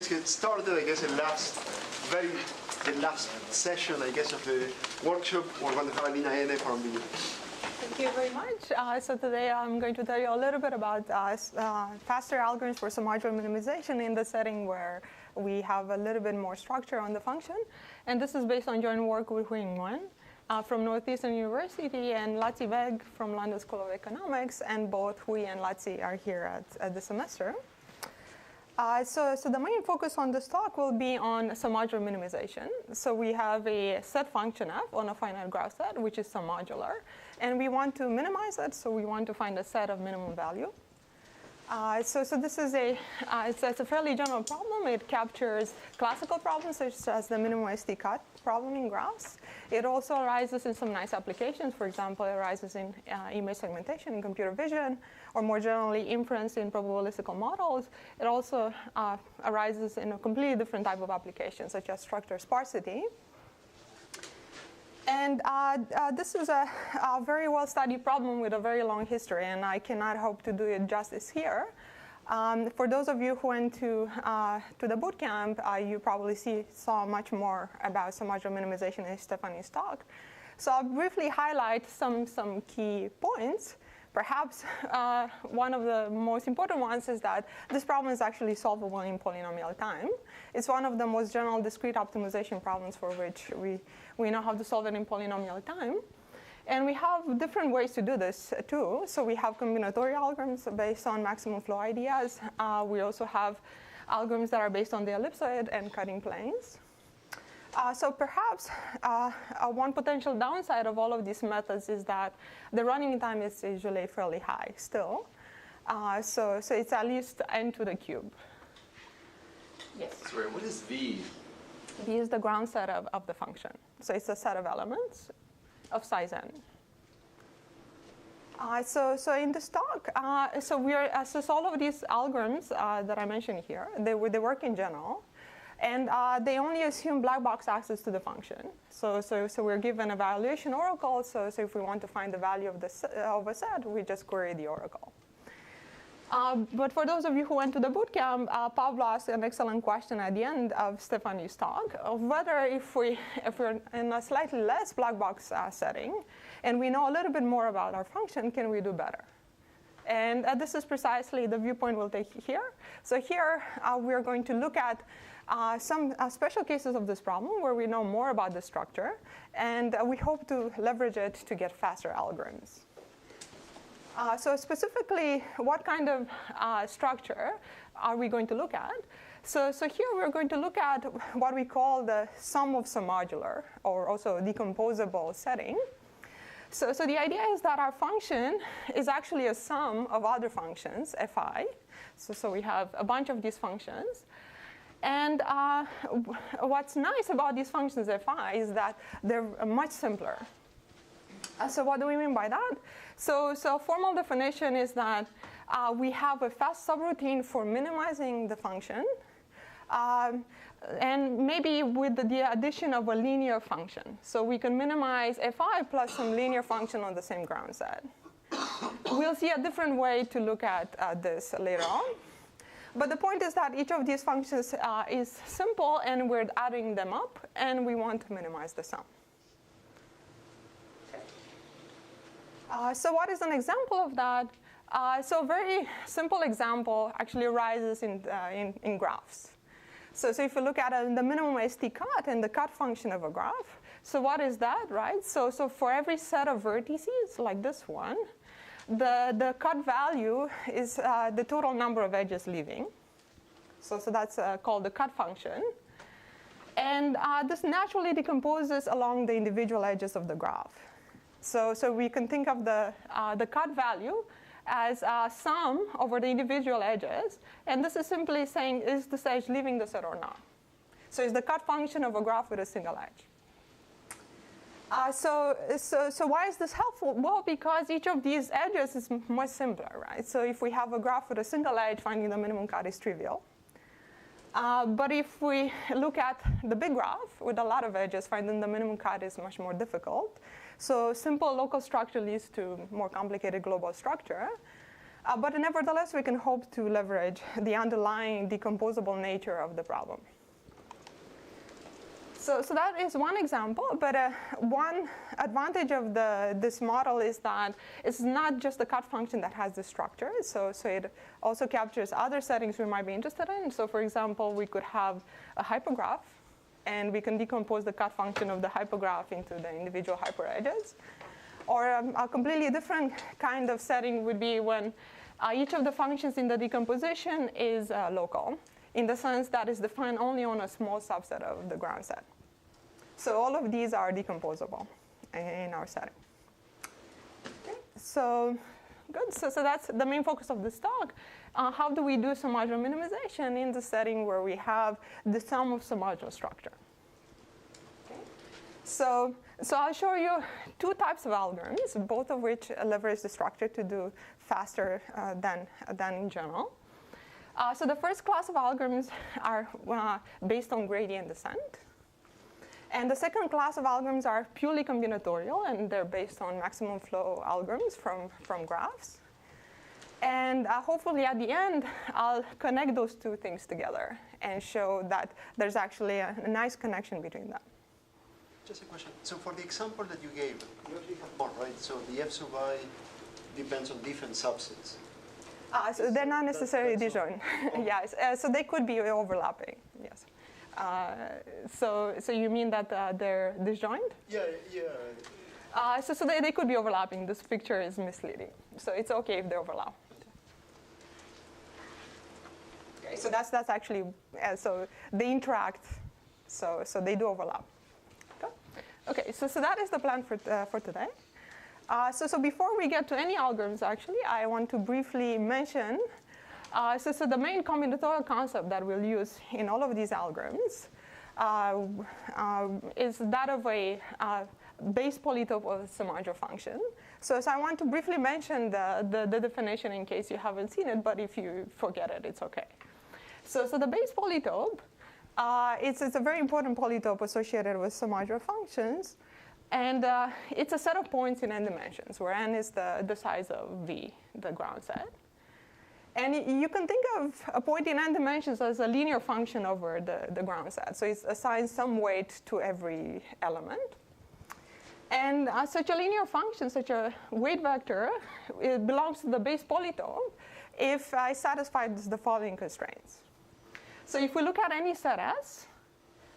Let's get started. I guess the last session, I guess, of the workshop. We're going to have Alina from the. Thank you very much. So today I'm going to tell you a little bit about faster algorithms for submodular minimization in the setting where we have a little bit more structure on the function. And this is based on joint work with Hui Nguyen from Northeastern University and Latsi Beg from London School of Economics. And both Hui and Latsi are here at the semester. So the main focus on this talk will be on submodular minimization. So we have a set function f on a finite graph set, which is submodular. And we want to minimize it, so we want to find a set of minimum value. So this is it's a fairly general problem. It captures classical problems such as the minimum ST cut problem in graphs. It also arises in some nice applications. For example, it arises in image segmentation in computer vision, or more generally inference in probabilistical models. It also arises in a completely different type of application, such as structure sparsity. And this is a very well-studied problem with a very long history, and I cannot hope to do it justice here. For those of you who went to the bootcamp, you probably saw much more about submodular minimization in Stephanie's talk. So I'll briefly highlight some key points. Perhaps one of the most important ones is that this problem is actually solvable in polynomial time. It's one of the most general discrete optimization problems for which we know how to solve it in polynomial time. And we have different ways to do this too. So we have combinatorial algorithms based on maximum flow ideas. We also have algorithms that are based on the ellipsoid and cutting planes. So perhaps one potential downside of all of these methods is that the running time is usually fairly high still. So it's at least n to the cube. Yes? Sorry, what is V? V is the ground set of the function. So it's a set of elements of size n. So in this talk, so all of these algorithms that I mentioned here, they work in general. And they only assume black box access to the function. So we're given a valuation oracle. So if we want to find the value of a set, we just query the oracle. But for those of you who went to the bootcamp, Pablo asked an excellent question at the end of Stephanie's talk of whether if we're in a slightly less black box setting, and we know a little bit more about our function, can we do better? And this is precisely the viewpoint we'll take here. So here we're going to look at some special cases of this problem where we know more about the structure, and we hope to leverage it to get faster algorithms. So specifically, what kind of structure are we going to look at? So here we're going to look at what we call the sum of submodular, or also decomposable setting. So the idea is that our function is actually a sum of other functions, fi. So we have a bunch of these functions. And what's nice about these functions fi is that they're much simpler. So what do we mean by that? So a formal definition is that we have a fast subroutine for minimizing the function. And maybe with the addition of a linear function. So we can minimize fi plus some linear function on the same ground set. We'll see a different way to look at this later on. But the point is that each of these functions is simple, and we're adding them up, and we want to minimize the sum. So what is an example of that? So a very simple example actually arises in graphs. So if you look at the minimum ST cut and the cut function of a graph, so what is that, right? So for every set of vertices, like this one, the cut value is the total number of edges leaving. So that's called the cut function. And this naturally decomposes along the individual edges of the graph. So we can think of the cut value as a sum over the individual edges. And this is simply saying, is this edge leaving the set or not? So it's the cut function of a graph with a single edge. So why is this helpful? Well, because each of these edges is much simpler, right? So if we have a graph with a single edge, finding the minimum cut is trivial. But if we look at the big graph with a lot of edges, finding the minimum cut is much more difficult. So simple local structure leads to more complicated global structure. But nevertheless, we can hope to leverage the underlying decomposable nature of the problem. So that is one example, but one advantage of this model is that it's not just the cut function that has the structure, so it also captures other settings we might be interested in. So for example, we could have a hypergraph, and we can decompose the cut function of the hypergraph into the individual hyperedges. Or a completely different kind of setting would be when each of the functions in the decomposition is local, in the sense that it's defined only on a small subset of the ground set. So all of these are decomposable in our setting. Okay, so good. So that's the main focus of this talk. How do we do submodular minimization in the setting where we have the sum of submodular structure? Okay. So I'll show you two types of algorithms, both of which leverage the structure to do faster than in general. So the first class of algorithms are based on gradient descent. And the second class of algorithms are purely combinatorial, and they're based on maximum flow algorithms from graphs. And hopefully at the end, I'll connect those two things together and show that there's actually a nice connection between them. Just a question. So for the example that you gave, you actually have more, right? So the f sub I depends on different subsets. So they're not necessarily disjoint. Yes, so they could be overlapping, yes. So you mean that they're disjoint? Yeah. So they could be overlapping. This picture is misleading. So it's OK if they overlap. Okay, so that's actually, so they interact. So they do overlap. Okay, so that is the plan for today. So before we get to any algorithms, actually, I want to briefly mention so the main combinatorial concept that we'll use in all of these algorithms is that of a base polytope of a submodular function. So I want to briefly mention the definition in case you haven't seen it, but if you forget it, it's OK. So the base polytope, it's a very important polytope associated with submodular functions. And it's a set of points in n dimensions, where n is the size of V, the ground set. And you can think of a point in n dimensions as a linear function over the ground set. So it assigns some weight to every element. And such a linear function, such a weight vector, it belongs to the base polytope if I satisfy the following constraints. So if we look at any set S,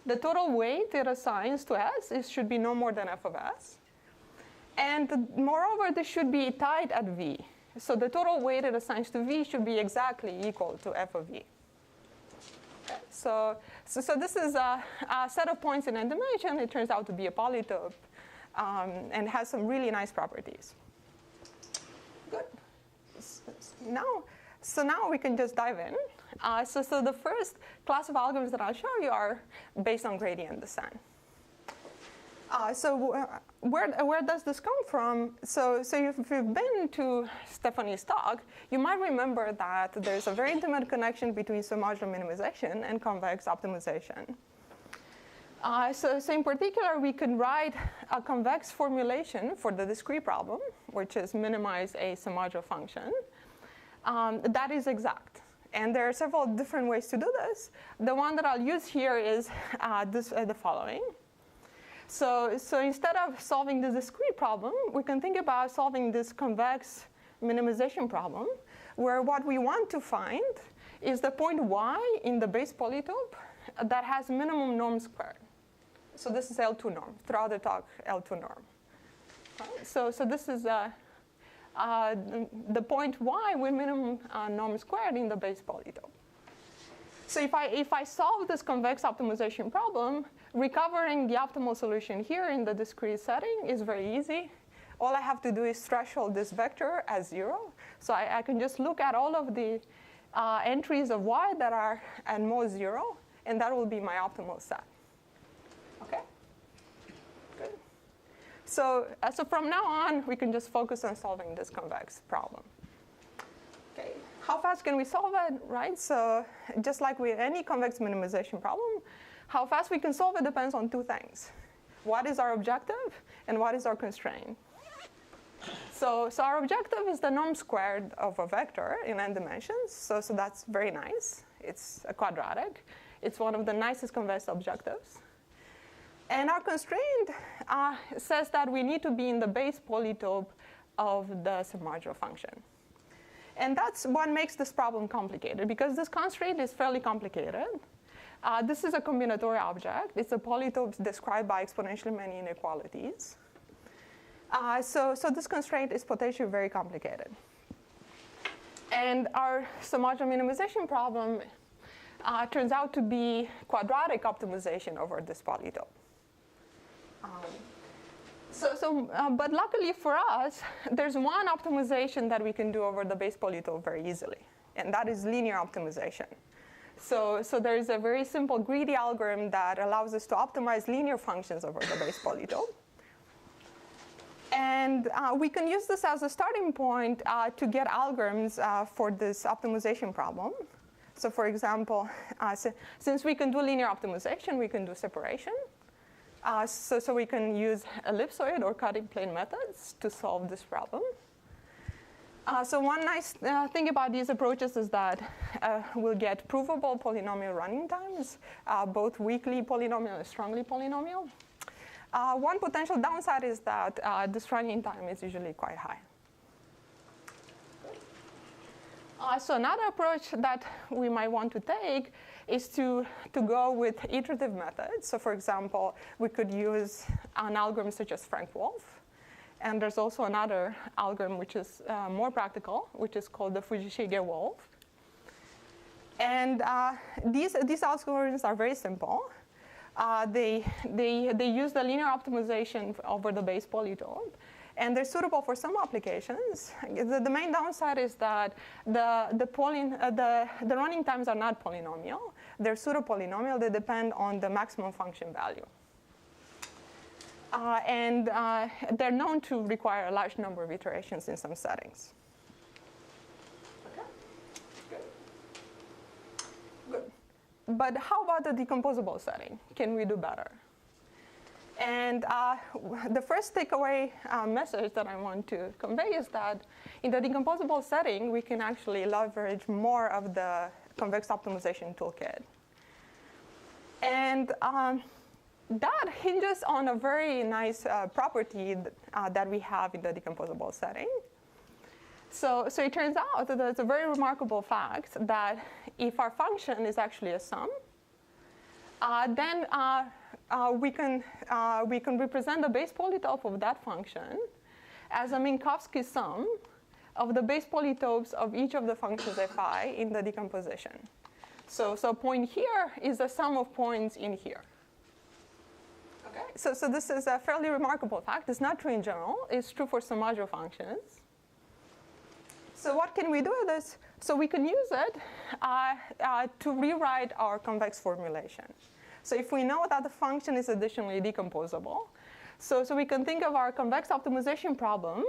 the total weight it assigns to S should be no more than f of S. And moreover, this should be tight at V. So the total weight it assigns to V should be exactly equal to f of V. Okay. So this is a set of points in n dimension. It turns out to be a polytope and has some really nice properties. Good. So now we can just dive in. So the first class of algorithms that I'll show you are based on gradient descent. So where does this come from? So if you've been to Stephanie's talk, you might remember that there's a very intimate connection between submodular minimization and convex optimization. So in particular, we can write a convex formulation for the discrete problem, which is minimize a submodular function. That is exact. And there are several different ways to do this. The one that I'll use here is the following. So instead of solving the discrete problem, we can think about solving this convex minimization problem, where what we want to find is the point y in the base polytope that has minimum norm squared. So this is L2 norm. Throughout the talk, L2 norm. Right? So this is the point y with minimum norm squared in the base polytope. So if I solve this convex optimization problem, recovering the optimal solution here in the discrete setting is very easy. All I have to do is threshold this vector as 0. So I can just look at all of the entries of y that are at most 0, and that will be my optimal set. OK? Good. So from now on, we can just focus on solving this convex problem. Okay. How fast can we solve it, right? So just like with any convex minimization problem, how fast we can solve it depends on two things. What is our objective, and what is our constraint? So our objective is the norm squared of a vector in n dimensions. So that's very nice. It's a quadratic. It's one of the nicest convex objectives. And our constraint says that we need to be in the base polytope of the submodular function. And that's what makes this problem complicated, because this constraint is fairly complicated. This is a combinatorial object. It's a polytope described by exponentially many inequalities. So this constraint is potentially very complicated. And our submodular minimization problem turns out to be quadratic optimization over this polytope. But luckily for us, there's one optimization that we can do over the base polytope very easily, and that is linear optimization. So there is a very simple greedy algorithm that allows us to optimize linear functions over the base polytope. And we can use this as a starting point to get algorithms for this optimization problem. So for example, since we can do linear optimization, we can do separation. So we can use ellipsoid or cutting plane methods to solve this problem. So one nice thing about these approaches is that we'll get provable polynomial running times, both weakly polynomial and strongly polynomial. One potential downside is that this running time is usually quite high. So another approach that we might want to take is to go with iterative methods. So for example, we could use an algorithm such as Frank-Wolf. And there's also another algorithm which is more practical, which is called the Fujishige-Wolf. And these algorithms are very simple. They use the linear optimization over the base polytope. And they're suitable for some applications. The main downside is that the running times are not polynomial. They're pseudo-polynomial. They depend on the maximum function value. And they're known to require a large number of iterations in some settings. Okay, good. But how about the decomposable setting? Can we do better? And the first takeaway message that I want to convey is that in the decomposable setting, we can actually leverage more of the convex optimization toolkit. And that hinges on a very nice property that we have in the decomposable setting. So it turns out that it's a very remarkable fact that if our function is actually a sum, then we can represent the base polytope of that function as a Minkowski sum of the base polytopes of each of the functions fi in the decomposition. So a point here is the sum of points in here. Okay. So this is a fairly remarkable fact. It's not true in general. It's true for some modular functions. So what can we do with this? So we can use it to rewrite our convex formulation. So if we know that the function is additionally decomposable, so we can think of our convex optimization problem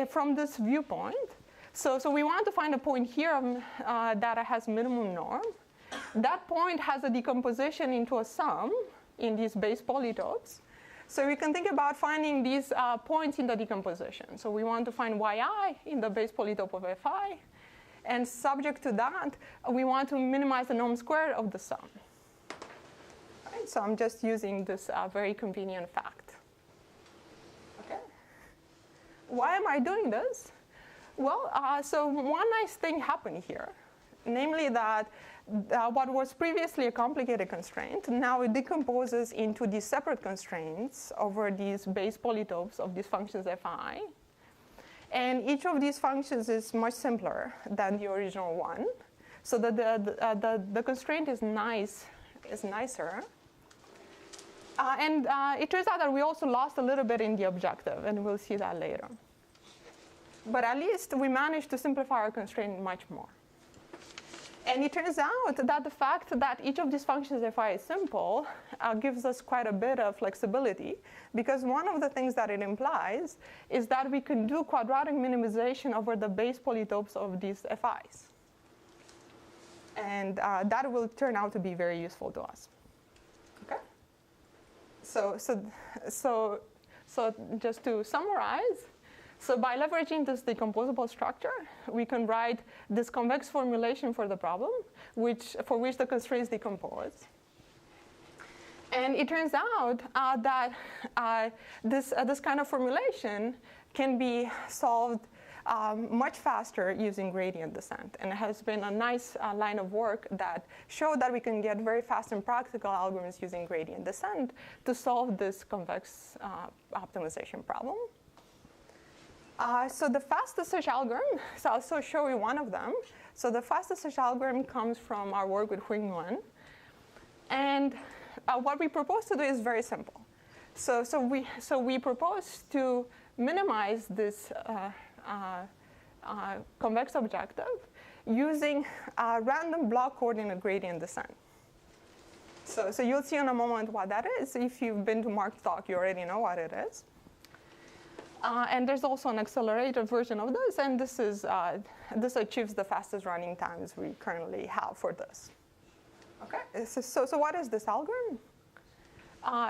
from this viewpoint. So we want to find a point here that has minimum norm. That point has a decomposition into a sum in these base polytopes. So we can think about finding these points in the decomposition. So we want to find yi in the base polytope of fi. And subject to that, we want to minimize the norm squared of the sum. Right? So I'm just using this very convenient fact. Okay. Why am I doing this? Well, so one nice thing happened here, namely that what was previously a complicated constraint, now it decomposes into these separate constraints over these base polytopes of these functions fi. And each of these functions is much simpler than the original one, so that the constraint is nicer. And it turns out that we also lost a little bit in the objective, and we'll see that later. But at least we managed to simplify our constraint much more. And it turns out that the fact that each of these functions fi is simple gives us quite a bit of flexibility, because one of the things that it implies is that we can do quadratic minimization over the base polytopes of these fi's. And that will turn out to be very useful to us. Okay? So So just to summarize, so by leveraging this decomposable structure, we can write this convex formulation for the problem, for which the constraints decompose. And it turns out that this kind of formulation can be solved much faster using gradient descent. And it has been a nice line of work that showed that we can get very fast and practical algorithms using gradient descent to solve this convex optimization problem. So the fastest search algorithm, so I'll also show you one of them. So the fastest search algorithm comes from our work with Huing Nguyen. And what we propose to do is very simple. So we propose to minimize this convex objective using random block coordinate gradient descent. So you'll see in a moment what that is. If you've been to Mark's talk, you already know what it is. And there's also an accelerated version of this, and this achieves the fastest running times we currently have for this. Okay, so what is this algorithm?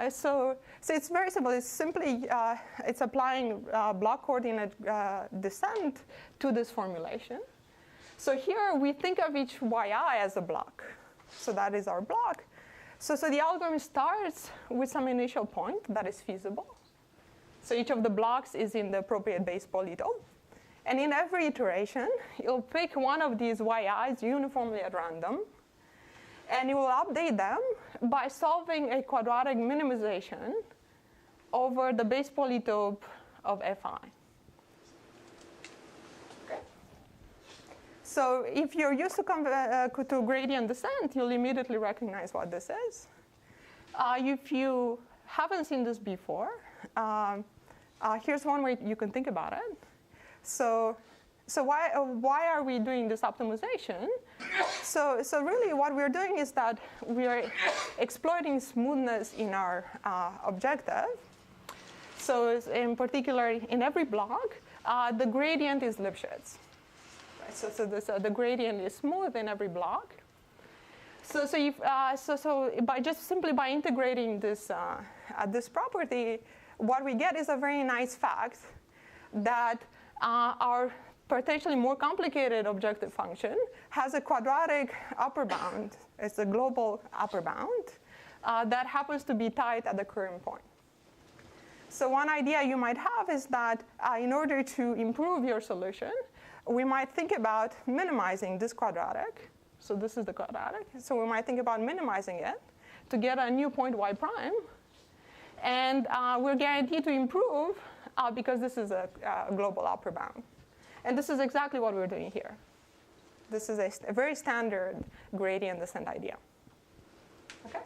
So it's very simple. It's simply it's applying block coordinate descent to this formulation. So here we think of each yi as a block. So that is our block. So the algorithm starts with some initial point that is feasible. So each of the blocks is in the appropriate base polytope. And in every iteration, you'll pick one of these yi's uniformly at random. And you will update them by solving a quadratic minimization over the base polytope of fi. Okay. So if you're used to gradient descent, you'll immediately recognize what this is. If you haven't seen this before, here's one way you can think about it. So why are we doing this optimization? So really what we're doing is that we are exploiting smoothness in our objective. So in particular, in every block, the gradient is Lipschitz. Right? So the gradient is smooth in every block. So simply by integrating this property, what we get is a very nice fact that our potentially more complicated objective function has a quadratic upper bound. It's a global upper bound that happens to be tight at the current point. So one idea you might have is that in order to improve your solution, we might think about minimizing this quadratic. So this is the quadratic. So we might think about minimizing it to get a new point y prime. And we're guaranteed to improve because this is a global upper bound. And this is exactly what we're doing here. This is a very standard gradient descent idea. Okay?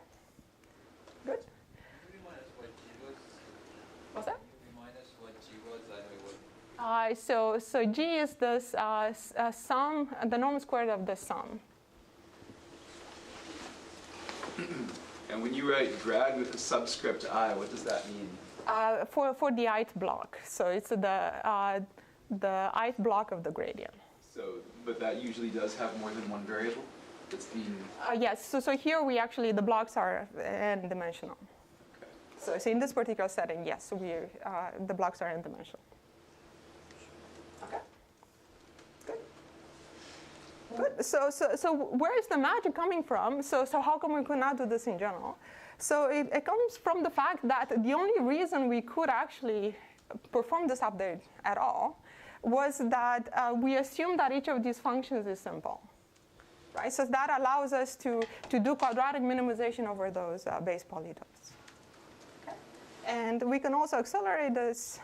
Good? Can you remind us what G was? What's that? Can you remind us what G was? I know it was. So G is this sum, the norm squared of the sum. And when you write grad with a subscript I, what does that mean? For the ith block. So it's the ith block of the gradient. So, but that usually does have more than one variable? It's being... Yes, so here we actually, the blocks are n-dimensional. Okay. So in this particular setting, yes, the blocks are n-dimensional. Okay. Good. So where is the magic coming from? So how come we could not do this in general? So it comes from the fact that the only reason we could actually perform this update at all was that we assume that each of these functions is simple. Right? So that allows us to do quadratic minimization over those base polytopes. Okay. And we can also accelerate this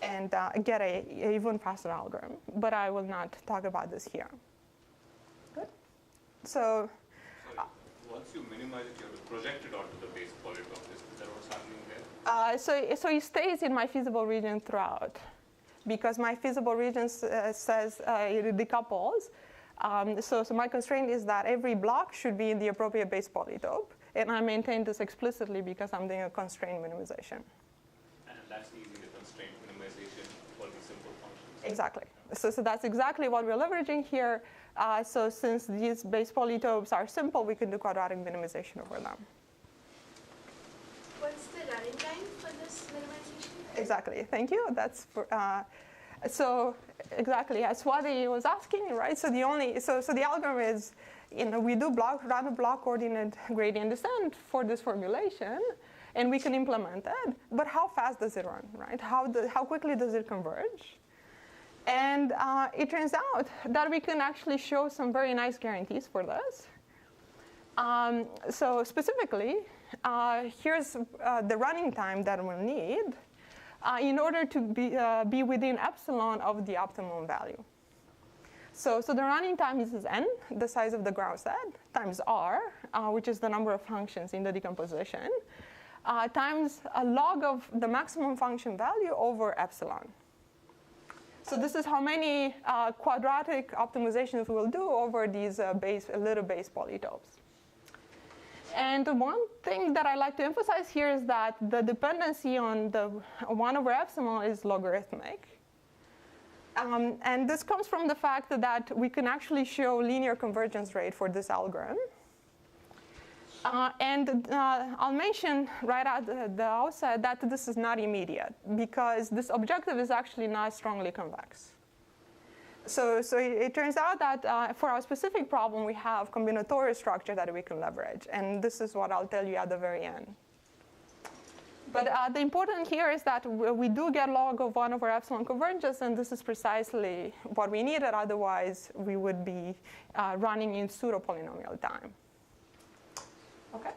and get a even faster algorithm. But I will not talk about this here. Good. So once you minimize it, you're projected onto the base polytope. Is that what's happening there? So it stays in my feasible region throughout, because my feasible region says it decouples. So my constraint is that every block should be in the appropriate base polytope, and I maintain this explicitly because I'm doing a constraint minimization. And that's using the constraint minimization for the simple functions. Exactly. So that's exactly what we're leveraging here. So since these base polytopes are simple, we can do quadratic minimization over them. What's the running time for this minimization? Exactly. Thank you. That's for, so exactly as Swati was asking, right? So the algorithm is, we do random block coordinate gradient descent for this formulation, and we can implement it. But how fast does it run, right? How quickly does it converge? And it turns out that we can actually show some very nice guarantees for this. So specifically, here's the running time that we'll need in order to be within epsilon of the optimum value. So the running time is n, the size of the ground set, times r, which is the number of functions in the decomposition, times a log of the maximum function value over epsilon. So this is how many quadratic optimizations we'll do over these little base polytopes. And one thing that I like to emphasize here is that the dependency on the 1 over epsilon is logarithmic. And this comes from the fact that we can actually show linear convergence rate for this algorithm. I'll mention right at the outset that this is not immediate, because this objective is actually not strongly convex. So it turns out that for our specific problem, we have combinatorial structure that we can leverage. And this is what I'll tell you at the very end. But the important here is that we do get log of 1 over epsilon convergence, and this is precisely what we needed. Otherwise, we would be running in pseudo-polynomial time. Okay.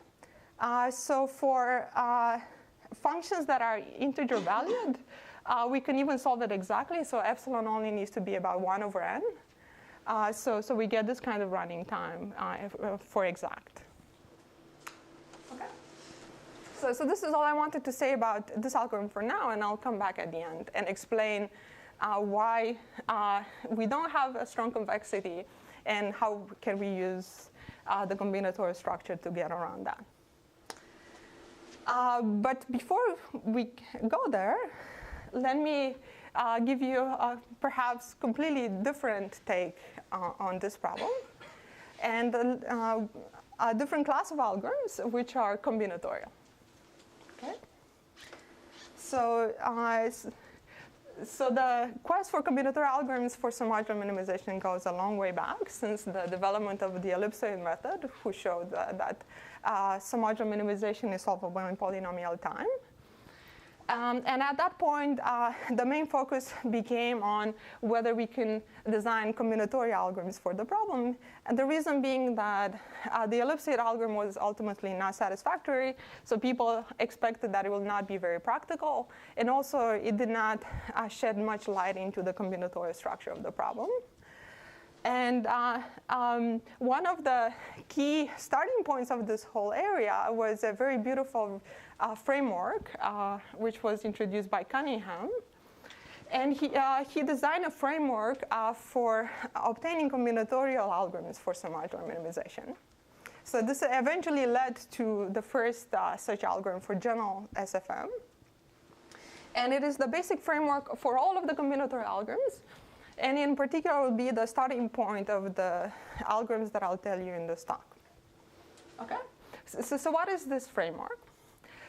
So for functions that are integer valued, we can even solve it exactly. So epsilon only needs to be about 1 over n. So we get this kind of running time for exact. Okay. So this is all I wanted to say about this algorithm for now, and I'll come back at the end and explain why we don't have a strong convexity and how can we use the combinatorial structure to get around that. But before we go there, let me give you a perhaps completely different take on this problem, and a different class of algorithms, which are combinatorial. Okay. So the quest for combinatorial algorithms for submodular minimization goes a long way back, since the development of the ellipsoid method, who showed that submodular minimization is solvable in polynomial time. And at that point, the main focus became on whether we can design combinatorial algorithms for the problem. And the reason being that the ellipsoid algorithm was ultimately not satisfactory. So people expected that it will not be very practical. And also, it did not shed much light into the combinatorial structure of the problem. And one of the key starting points of this whole area was a very beautiful framework, which was introduced by Cunningham. And he designed a framework for obtaining combinatorial algorithms for submodular minimization. So this eventually led to the first such algorithm for general SFM. And it is the basic framework for all of the combinatorial algorithms. And in particular, will be the starting point of the algorithms that I'll tell you in this talk. Okay? So what is this framework?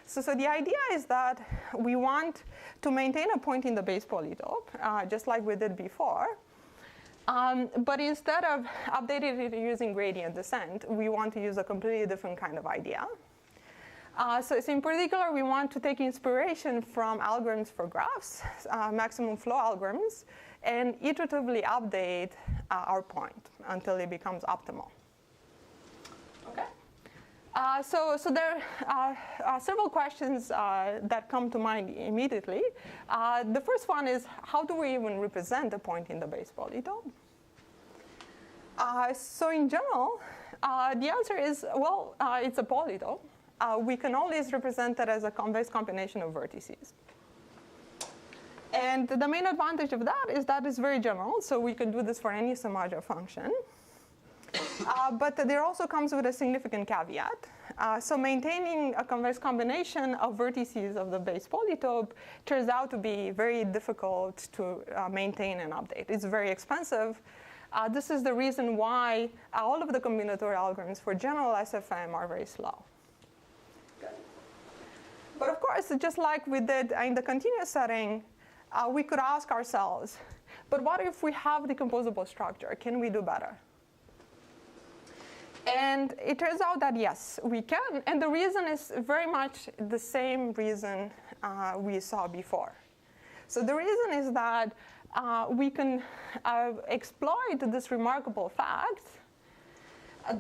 So the idea is that we want to maintain a point in the base polytope, just like we did before. But instead of updating it using gradient descent, we want to use a completely different kind of idea. So in particular, we want to take inspiration from algorithms for graphs, maximum flow algorithms, and iteratively update our point until it becomes optimal. Okay. So there are several questions that come to mind immediately. The first one is, how do we even represent a point in the base polytope? So in general, the answer is, well, it's a polytope. We can always represent it as a convex combination of vertices. And the main advantage of that is that it's very general, so we can do this for any submodular function. But there also comes with a significant caveat. So maintaining a convex combination of vertices of the base polytope turns out to be very difficult to maintain and update. It's very expensive. This is the reason why all of the combinatorial algorithms for general SFM are very slow. But of course, just like we did in the continuous setting, we could ask ourselves, but what if we have decomposable structure? Can we do better? And it turns out that yes, we can. And the reason is very much the same reason we saw before. So the reason is that we can exploit this remarkable fact,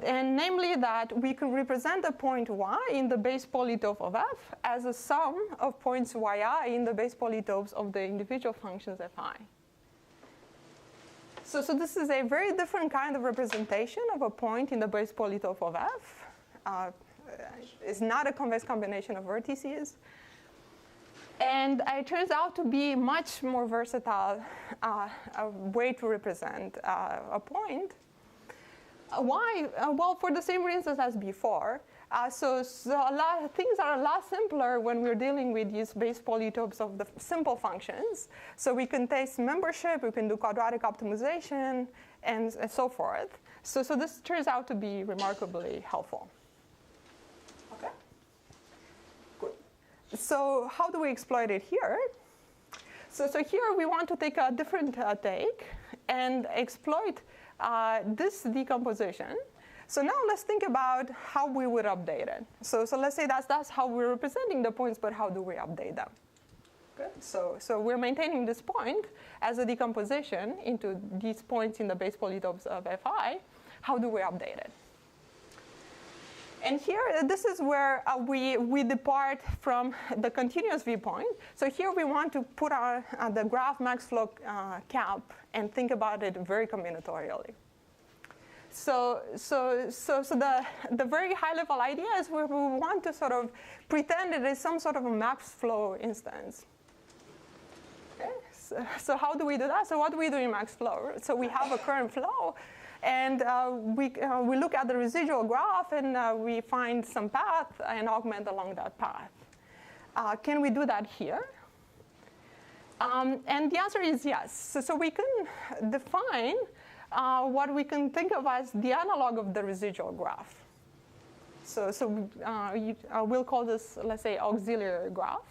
and namely that we can represent a point y in the base polytope of f as a sum of points yi in the base polytopes of the individual functions fi. So this is a very different kind of representation of a point in the base polytope of f. It's not a convex combination of vertices. And it turns out to be much more versatile way to represent a point. Why? Well, for the same reasons as before. So things are a lot simpler when we're dealing with these base polytopes of the simple functions. So we can test membership, we can do quadratic optimization, and so forth. So this turns out to be remarkably helpful. Okay. Good. So how do we exploit it here? So here we want to take a different take and exploit this decomposition. So now let's think about how we would update it. So let's say that's how we're representing the points, but how do we update them? Good. So we're maintaining this point as a decomposition into these points in the base polytopes of fi. How do we update it? And here, this is where we depart from the continuous viewpoint. So here we want to put the graph max flow cap and think about it very combinatorially. So the very high level idea is where we want to sort of pretend it is some sort of a max flow instance. Okay? So how do we do that? So what do we do in max flow? So we have a current flow. And we look at the residual graph, and we find some path and augment along that path. Can we do that here? And the answer is yes. So we can define what we can think of as the analog of the residual graph. So we'll call this, let's say, auxiliary graph.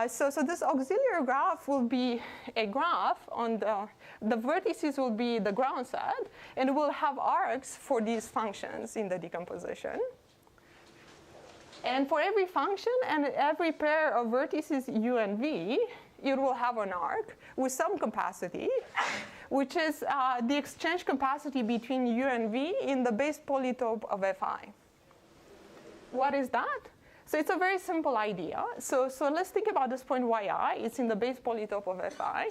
So this auxiliary graph will be a graph on the vertices will be the ground set, and we'll have arcs for these functions in the decomposition. And for every function and every pair of vertices u and v, it will have an arc with some capacity, which is the exchange capacity between u and v in the base polytope of fi. What is that? So it's a very simple idea. So let's think about this point yi. It's in the base polytope of fi.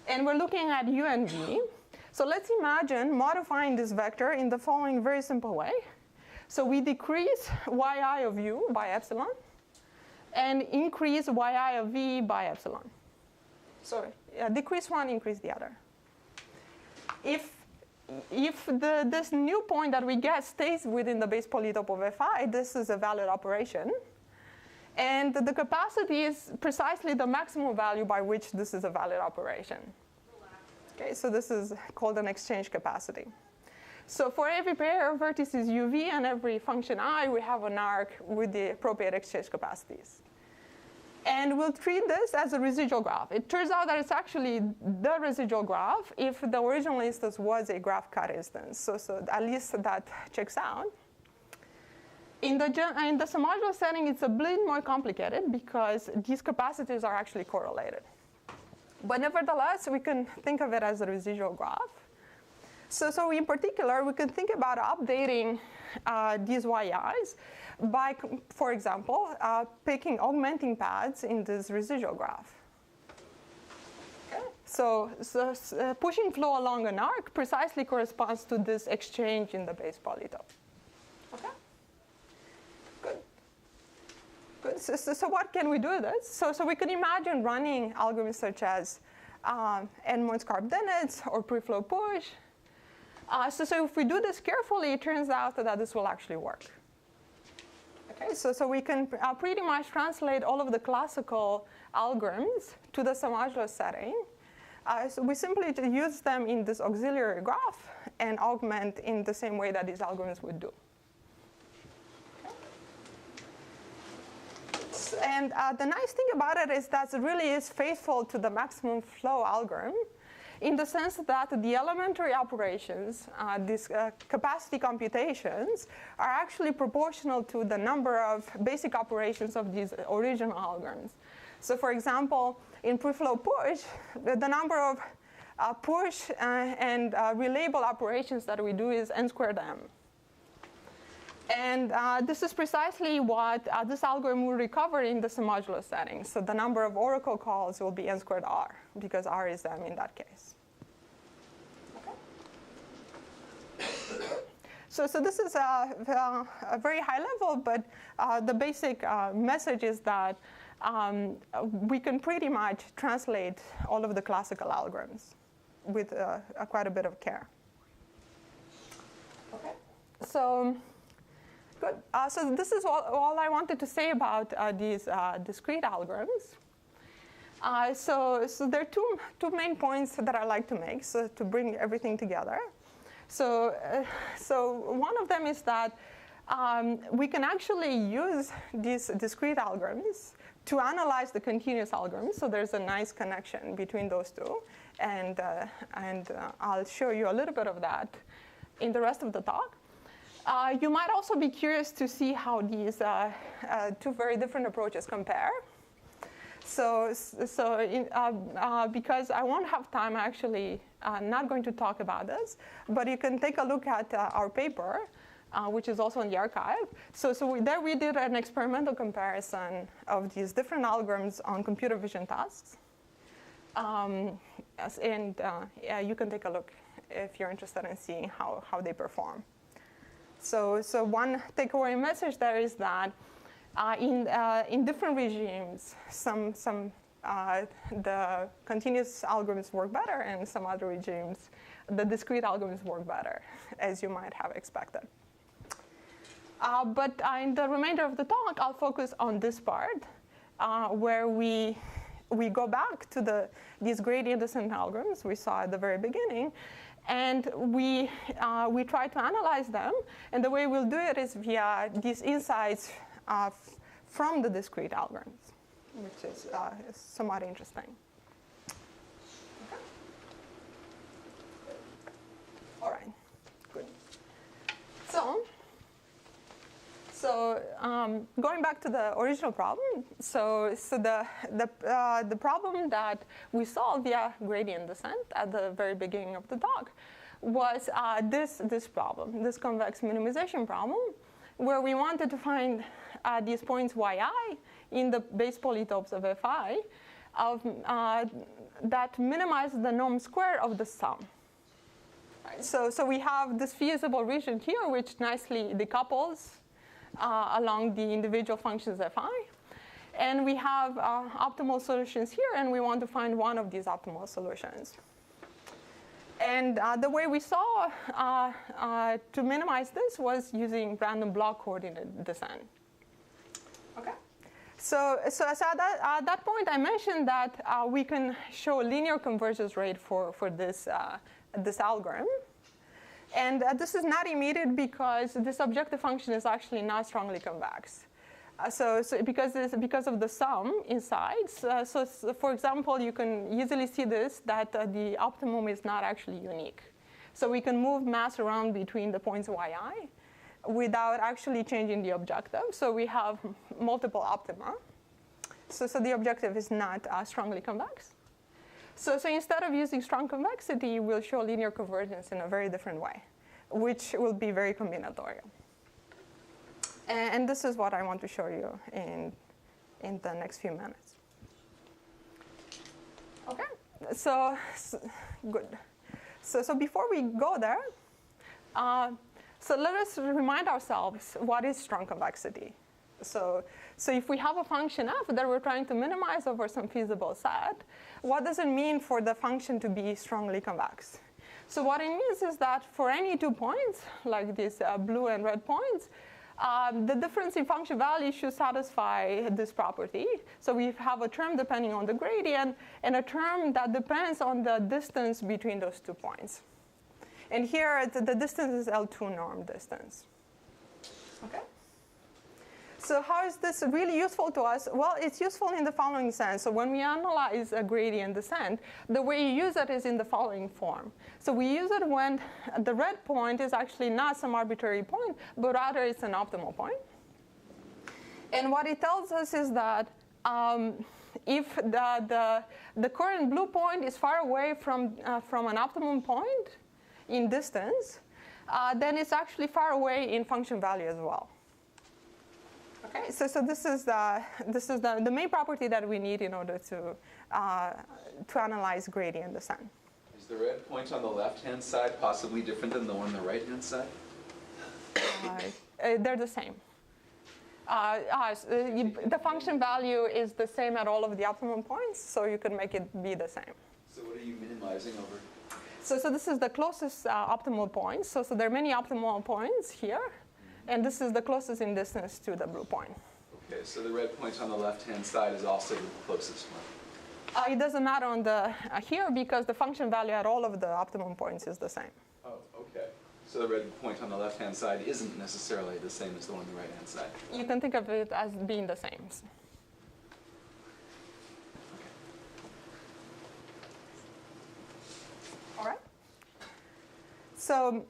And we're looking at u and v. So let's imagine modifying this vector in the following very simple way. So we decrease yi of u by epsilon and increase yi of v by epsilon. Sorry, decrease one, increase the other. If this new point that we get stays within the base polytope of fi, this is a valid operation. And the capacity is precisely the maximum value by which this is a valid operation. Okay, so this is called an exchange capacity. So for every pair of vertices uv and every function I, we have an arc with the appropriate exchange capacities. And we'll treat this as a residual graph. It turns out that it's actually the residual graph if the original instance was a graph cut instance. So at least that checks out. In the submodular setting, it's a bit more complicated because these capacities are actually correlated. But nevertheless, we can think of it as a residual graph. So in particular, we can think about updating these yi's by, for example, picking augmenting paths in this residual graph. Okay? So pushing flow along an arc precisely corresponds to this exchange in the base polytope. Okay? Good. So what can we do with this? So we could imagine running algorithms such as N-Scarp-Dennett's or pre-flow push. So if we do this carefully, it turns out that this will actually work. Okay, so we can pretty much translate all of the classical algorithms to the submodular setting. So we simply use them in this auxiliary graph and augment in the same way that these algorithms would do. And the nice thing about it is that it really is faithful to the maximum flow algorithm in the sense that the elementary operations, these capacity computations, are actually proportional to the number of basic operations of these original algorithms. So for example, in preflow push, the number of push and relabel operations that we do is n squared m. And this is precisely what this algorithm will recover in the submodular setting. So the number of oracle calls will be n squared r, because r is m in that case. Okay. So this is a very high level, but the basic message is that we can pretty much translate all of the classical algorithms with quite a bit of care. Okay. So good. So this is all I wanted to say about these discrete algorithms. So there are two main points that I like to make, so to bring everything together. So one of them is that we can actually use these discrete algorithms to analyze the continuous algorithms. So there's a nice connection between those two, and I'll show you a little bit of that in the rest of the talk. You might also be curious to see how these two very different approaches compare. Because I won't have time, actually, not going to talk about this, but you can take a look at our paper, which is also in the archive. There we did an experimental comparison of these different algorithms on computer vision tasks. You can take a look if you're interested in seeing how they perform. So one takeaway message there is that in different regimes, the continuous algorithms work better, and some other regimes, the discrete algorithms work better, as you might have expected. But in the remainder of the talk, I'll focus on this part, where we go back to these gradient descent algorithms we saw at the very beginning, and we try to analyze them. And the way we'll do it is via these insights from the discrete algorithms, which is somewhat interesting. Okay. All right, good. So going back to the original problem, the problem that we solved via gradient descent at the very beginning of the talk was this problem, this convex minimization problem, where we wanted to find these points yi in the base polytopes of fi that minimize the norm square of the sum. Right? So we have this feasible region here, which nicely decouples along the individual functions fi. And we have optimal solutions here, and we want to find one of these optimal solutions. And the way we saw to minimize this was using random block coordinate descent. Okay. So at that point, I mentioned that we can show linear convergence rate for this algorithm. And this is not immediate because this objective function is actually not strongly convex. Because of the sum inside. For example, you can easily see this, that the optimum is not actually unique. So we can move mass around between the points yi without actually changing the objective. So we have multiple optima. So the objective is not strongly convex. So instead of using strong convexity, we'll show linear convergence in a very different way, which will be very combinatorial. And this is what I want to show you in the next few minutes. Okay, so good. So before we go there, so let us remind ourselves what is strong convexity. So if we have a function f that we're trying to minimize over some feasible set, what does it mean for the function to be strongly convex? So what it means is that for any 2 points, like these blue and red points, the difference in function value should satisfy this property. So we have a term depending on the gradient, and a term that depends on the distance between those 2 points. And here, the distance is L2 norm distance. Okay? So how is this really useful to us? Well, it's useful in the following sense. So when we analyze a gradient descent, the way you use it is in the following form. So we use it when the red point is actually not some arbitrary point, but rather it's an optimal point. And what it tells us is that if the current blue point is far away from an optimum point in distance, then it's actually far away in function value as well. Okay, so this is the main property that we need in order to analyze gradient descent. Is the red point on the left-hand side possibly different than the one on the right-hand side? They're the same. The function value is the same at all of the optimum points, so you can make it be the same. So what are you minimizing over? So this is the closest optimal point. So there are many optimal points here. And this is the closest in distance to the blue point. Okay, so the red point on the left-hand side is also the closest one. It doesn't matter on the here because the function value at all of the optimum points is the same. Oh, okay. So the red point on the left-hand side isn't necessarily the same as the one on the right-hand side. You can think of it as being the same. All right. So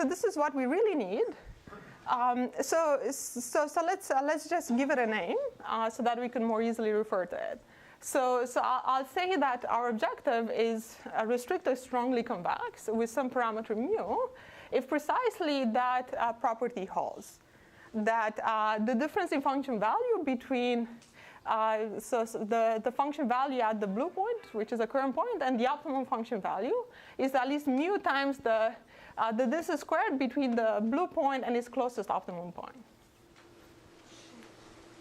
this is what we really need. So let's just give it a name so that we can more easily refer to it. So I'll say that our objective is restricted strongly convex with some parameter mu if precisely that property holds. That the difference in function value between the function value at the blue point, which is the current point, and the optimum function value is at least mu times the distance squared between the blue point and its closest optimum point.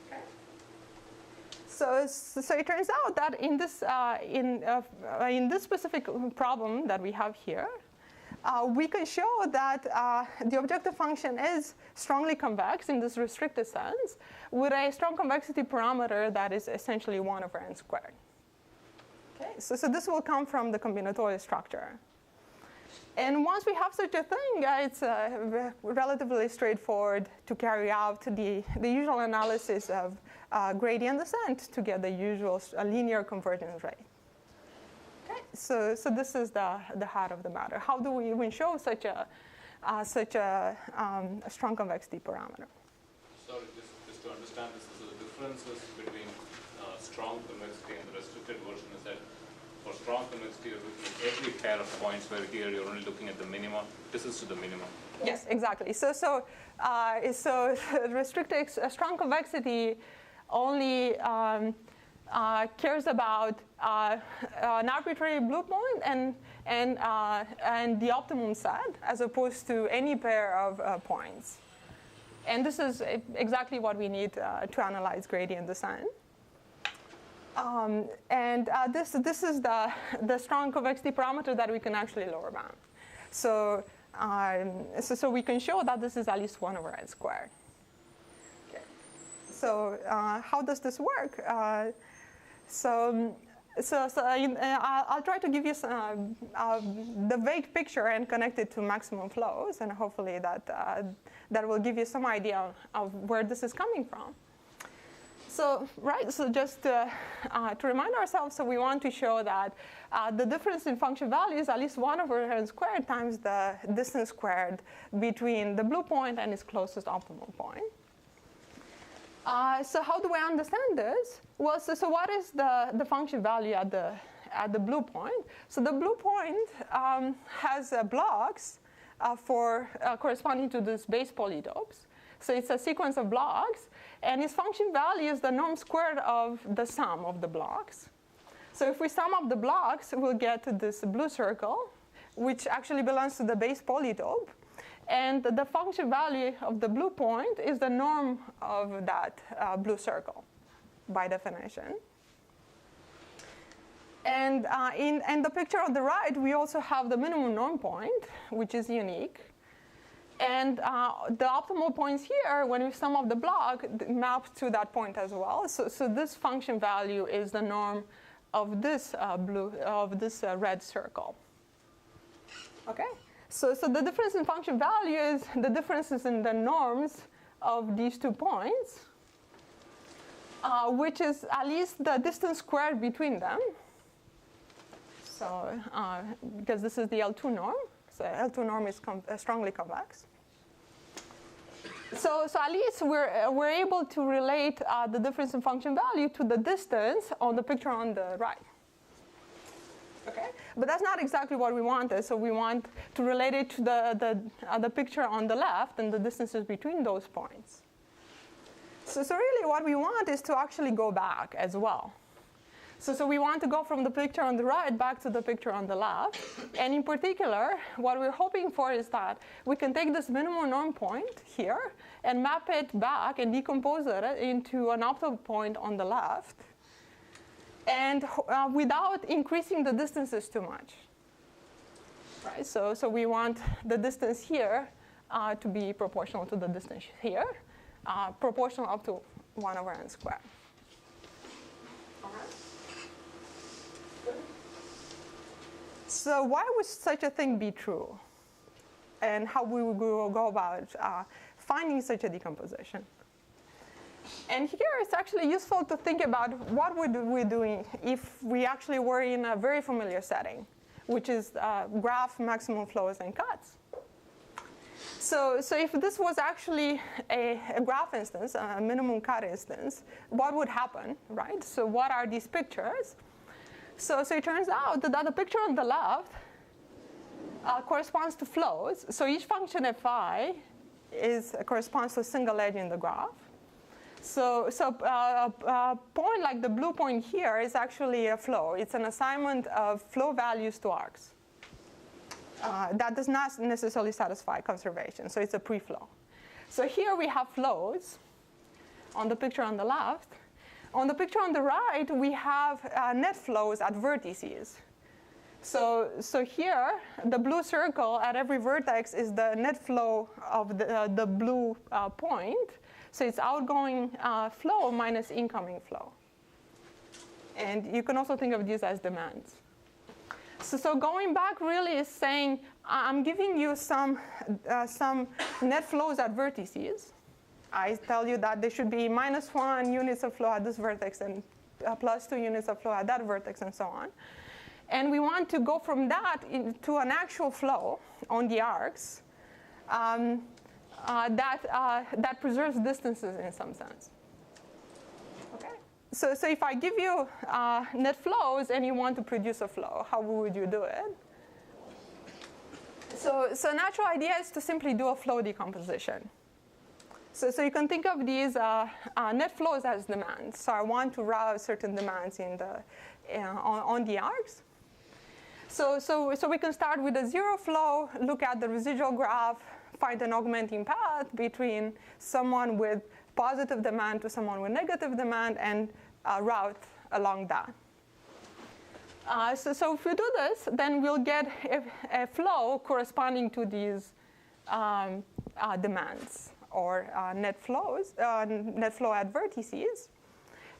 Okay. So it turns out that in this specific problem that we have here, we can show that the objective function is strongly convex in this restricted sense with a strong convexity parameter that is essentially 1 over n squared. Okay, so this will come from the combinatorial structure. And once we have such a thing, it's relatively straightforward to carry out the usual analysis of gradient descent to get the usual linear convergence rate. Okay, so this is the heart of the matter. How do we even show such a strong convexity parameter? Sorry, just to understand this, so the differences between strong convexity and the restricted version is that for strong convexity, you're looking at every pair of points, where here you're only looking at the minimum. This is to the minimum. Yes, exactly. So restricted strong convexity only cares about an arbitrary blue point and the optimum set, as opposed to any pair of points. And this is exactly what we need to analyze gradient descent. This is the strong convexity parameter that we can actually lower bound. So we can show that this is at least 1 over n squared. Okay. So how does this work? I'll try to give you the vague picture and connect it to maximum flows, and hopefully that will give you some idea of where this is coming from. So just to remind ourselves, so we want to show that the difference in function value is at least 1 over n squared times the distance squared between the blue point and its closest optimal point. So how do we understand this? Well, so what is the function value at the blue point? So the blue point has blocks corresponding to these base polytopes. So it's a sequence of blocks, and its function value is the norm squared of the sum of the blocks. So if we sum up the blocks, we'll get to this blue circle, which actually belongs to the base polytope. And the function value of the blue point is the norm of that blue circle, by definition. And in the picture on the right, we also have the minimum norm point, which is unique. And the optimal points here, when we sum up the block, map to that point as well. So this function value is the norm of this red circle. Okay. So the difference in function value is the differences in the norms of these 2 points. which is at least the distance squared between them. So, because this is the L2 norm, so L2 norm is strongly convex. So at least we're able to relate the difference in function value to the distance on the picture on the right. Okay, but that's not exactly what we wanted. So we want to relate it to the picture on the left and the distances between those points. So really what we want is to actually go back as well. So we want to go from the picture on the right back to the picture on the left. And in particular, what we're hoping for is that we can take this minimum norm point here and map it back and decompose it into an optimal point on the left, and without increasing the distances too much. Right? So we want the distance here to be proportional to the distance here, proportional up to 1 over n squared. So why would such a thing be true? And how we would go about finding such a decomposition? And here it's actually useful to think about what would we do if we actually were in a very familiar setting, which is graph maximum flows and cuts. So if this was actually a graph instance, a minimum cut instance, what would happen, right? So what are these pictures? So it turns out that the picture on the left corresponds to flows. So each function fi corresponds to a single edge in the graph. So a point like the blue point here is actually a flow. It's an assignment of flow values to arcs. That does not necessarily satisfy conservation, so it's a pre-flow. So here we have flows on the picture on the left. On the picture on the right, we have net flows at vertices. So here, the blue circle at every vertex is the net flow of the blue point. So it's outgoing flow minus incoming flow. And you can also think of these as demands. So going back really is saying, I'm giving you some net flows at vertices. I tell you that there should be -1 units of flow at this vertex and +2 units of flow at that vertex and so on. And we want to go from that to an actual flow on the arcs that preserves distances in some sense. Okay. So if I give you net flows and you want to produce a flow, how would you do it? So a natural idea is to simply do a flow decomposition. So you can think of these net flows as demands. So I want to route certain demands on the arcs. So we can start with a zero flow, look at the residual graph, find an augmenting path between someone with positive demand to someone with negative demand, and route along that. So if we do this, then we'll get a flow corresponding to these demands, or net flow at vertices.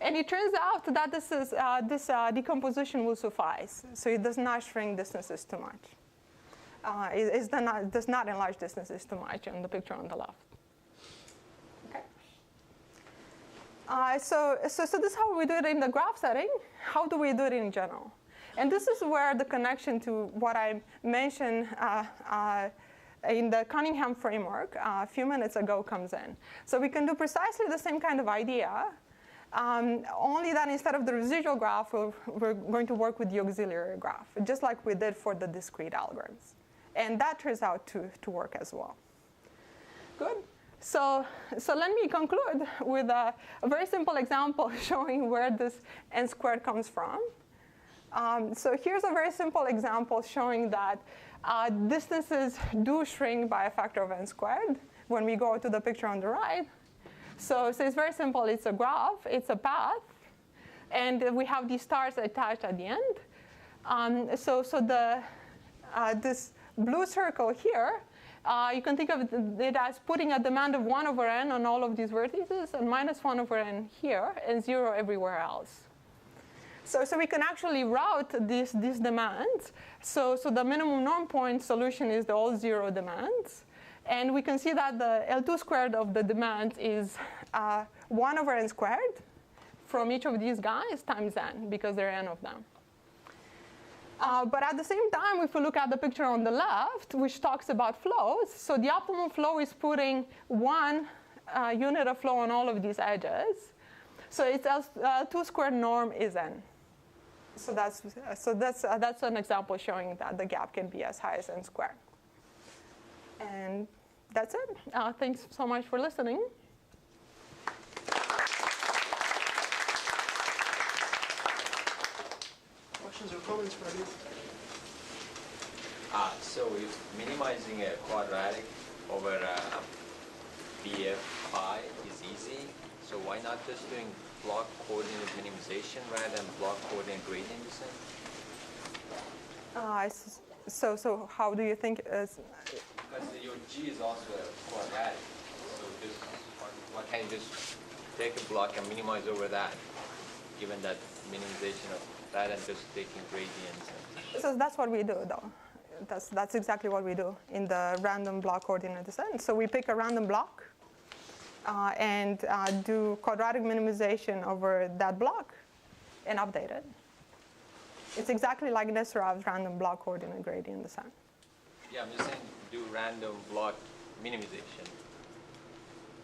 And it turns out that this decomposition will suffice. So it does not shrink distances too much. It does not enlarge distances too much on the picture on the left. Okay. So this is how we do it in the graph setting. How do we do it in general? And this is where the connection to what I mentioned in the Cunningham framework a few minutes ago comes in. So we can do precisely the same kind of idea, only that instead of the residual graph, we're going to work with the auxiliary graph, just like we did for the discrete algorithms. And that turns out to work as well. Good. So let me conclude with a very simple example showing where this n squared comes from. So here's a very simple example showing that distances do shrink by a factor of n squared when we go to the picture on the right. So it's very simple. It's a graph. It's a path. And we have these stars attached at the end. This blue circle here, you can think of it as putting a demand of 1 over n on all of these vertices and -1 over n here and 0 everywhere else. So we can actually route these demands. So the minimum norm point solution is the all 0 demands. And we can see that the L2 squared of the demands is 1 over n squared from each of these guys times n, because there are n of them. But at the same time, if we look at the picture on the left, which talks about flows, so the optimum flow is putting one unit of flow on all of these edges. So it's 2 squared norm is n. So that's an example showing that the gap can be as high as n squared. And that's it. Thanks so much for listening. Questions or comments for you? So if minimizing a quadratic over BF pi is easy, so why not just doing block coordinate minimization rather than block coordinate gradient descent? So how do you think? Because your G is also a quadratic, so just why can't you just take a block and minimize over that, given that minimization of that and just taking gradients? So that's what we do, though. That's exactly what we do in the random block coordinate descent. So we pick a random block and do quadratic minimization over that block and update it. It's exactly like Neserov's random block coordinate gradient descent. Yeah, I'm just saying do random block minimization.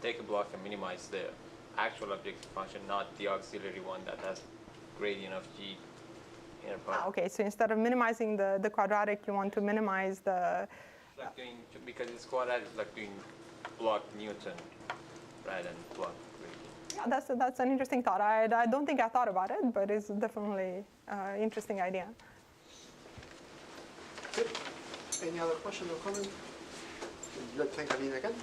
Take a block and minimize the actual objective function, not the auxiliary one that has gradient of G in a part. Okay, so instead of minimizing the quadratic, you want to minimize the... Like doing, because it's quadratic, it's like doing block Newton rather than block gradient. Yeah, that's an interesting thought. I don't think I thought about it, but it's definitely an interesting idea. Good. Any other question or comment? Would you like to thank Alina again?